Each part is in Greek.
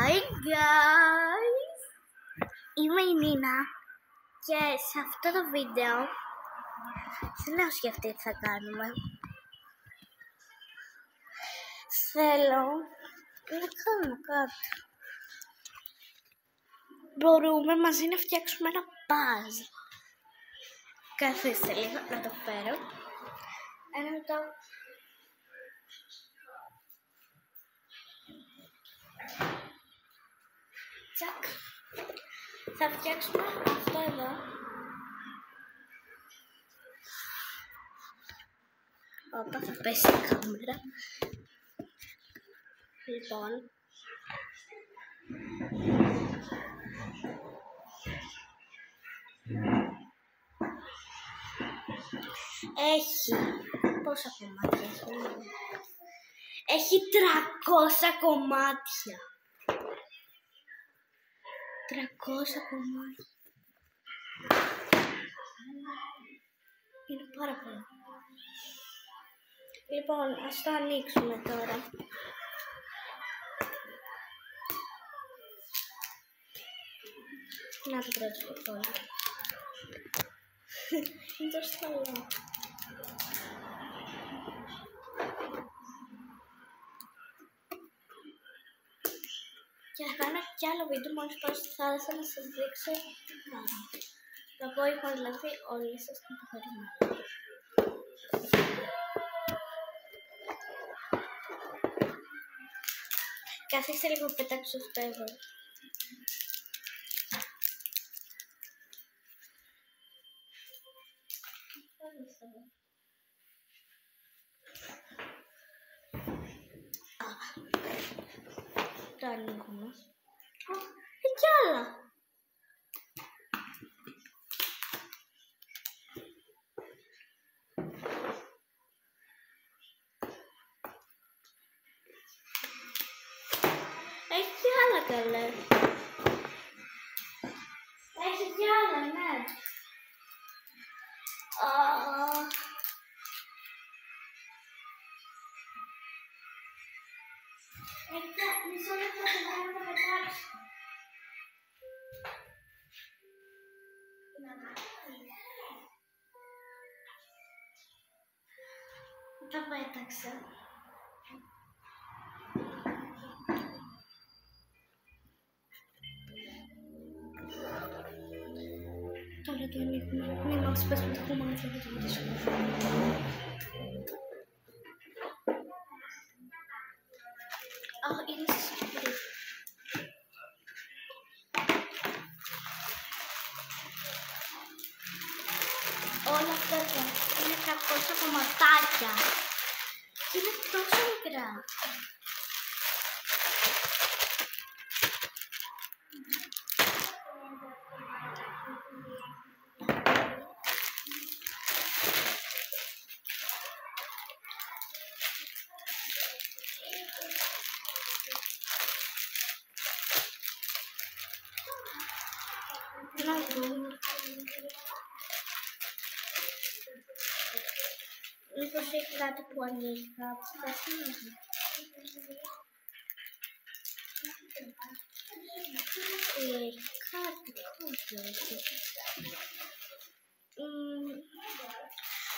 Hi guys! Είμαι η Νίνα και σε αυτό το βίντεο δεν έχω σκεφτεί τι θα κάνουμε. Θέλω να κάνουμε κάτι. Μπορούμε μαζί να φτιάξουμε ένα puzzle. Καθίστε λίγο να το φέρω. Ένα λεπτό. Τσακ. Θα φτιάξουμε αυτό εδώ. Όπα, θα πέσει η κάμερα. Λοιπόν. Έχει πόσα κομμάτια έχει? Έχει 300 κομμάτια. 300 κομμάτια. Είναι πάρα πολλά. Λοιπόν, ας το ανοίξουμε τώρα. Να το πρώτο σκοτώνω. Είναι το στολό. Και θα κάνω κι άλλο βίντεο μόλις πάω στη θάλασσα να σας δείξω το απόγευμα, δηλαδή όλοι σας την αποχωρημένη. Καθίστε λίγο, πετάξω αυτό εδώ. Το ανοίγουμε. Έχει κι άλλα. Έχει κι άλλα, καλέ. Έχει κι άλλα, ναι. Μισό λεπτό θα το πετάξω. Τα πέταξα. Τώρα το ανοίγουμε. Μην μας πέσουμε το κομμάτι για το δύσκολο. Είναι σίγουρη. Όλα αυτά είναι 300 κομματάκια. Και είναι τόσο μικρά. Να δούμε. Μήπως έχει κάτι που ανοίγει κάπου. Έχει κάτι κόντιο.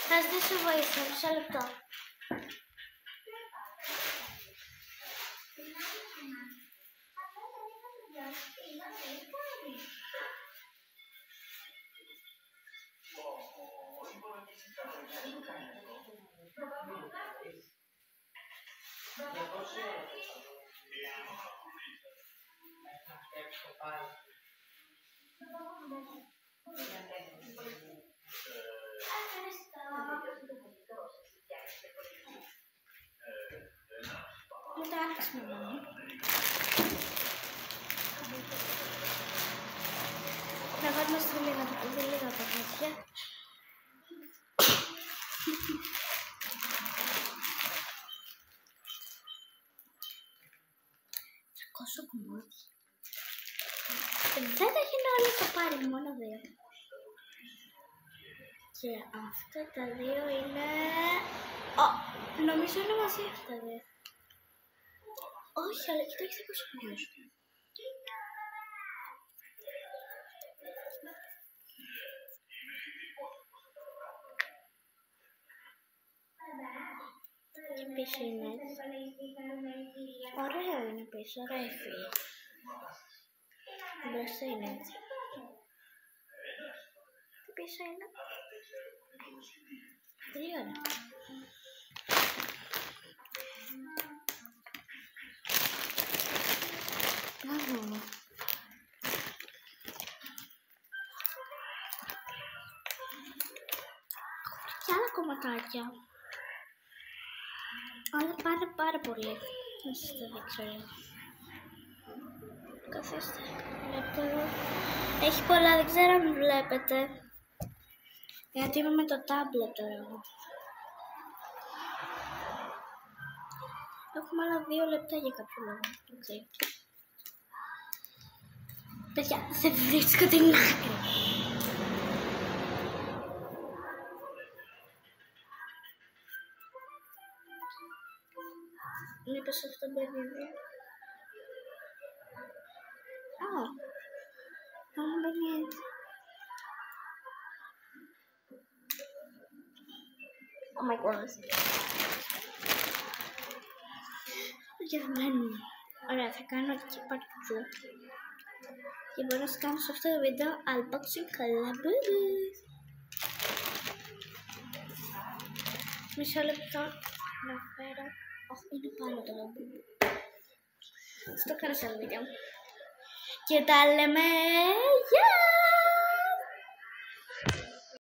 Θα ζητήσω βοήθεια, μισό λεπτό. Μην το άνοιξουμε μόνο. Να βάλουμε στο λίγα τα παιδιά. Πόσο κομμάτι. Δεν τα έχει όλοι το πάρει, μόνο 2. Και αυτά τα 2 είναι... νομίζω είναι μαζί αυτά τα 2. Όχι, αλλά κοιτάξτε πόσο κομμάτι. πίσω είναι έτσι. Ωραίο είναι πίσω, ωραία υφή. Μπροστά είναι έτσι. Τι πίσω είναι. Πολύ ωραία. Να δούμε. Και άλλα κομματάκια. Αλλά πάρα πολύ. Να σας τα δείξω λίγο. Καθίστε. Βλέπετε εδώ. Έχει πολλά, δεν ξέρω αν βλέπετε. Γιατί είμαι με το tablet τώρα εγώ. Έχουμε άλλα 2 λεπτά για κάποιο λόγο. Δεν ξέρω. Παιδιά, δεν βρίσκω την άκρη. Μήπως αυτό μπαίνει εδώ. Μόνο μπαίνει έτσι. Oh my god. Και δεν μπαίνουν. Ωραία, θα κάνω και παρτιού. Και μπορώ να σας κάνω σε αυτό το βίντεο unboxing καλαμπούς. Μισό λεπτό να φέρω. Όχι, είναι πάνω το λαμπού. Στο κάνω σε άλλο βίντεο. Και τα λέμε. Γεια!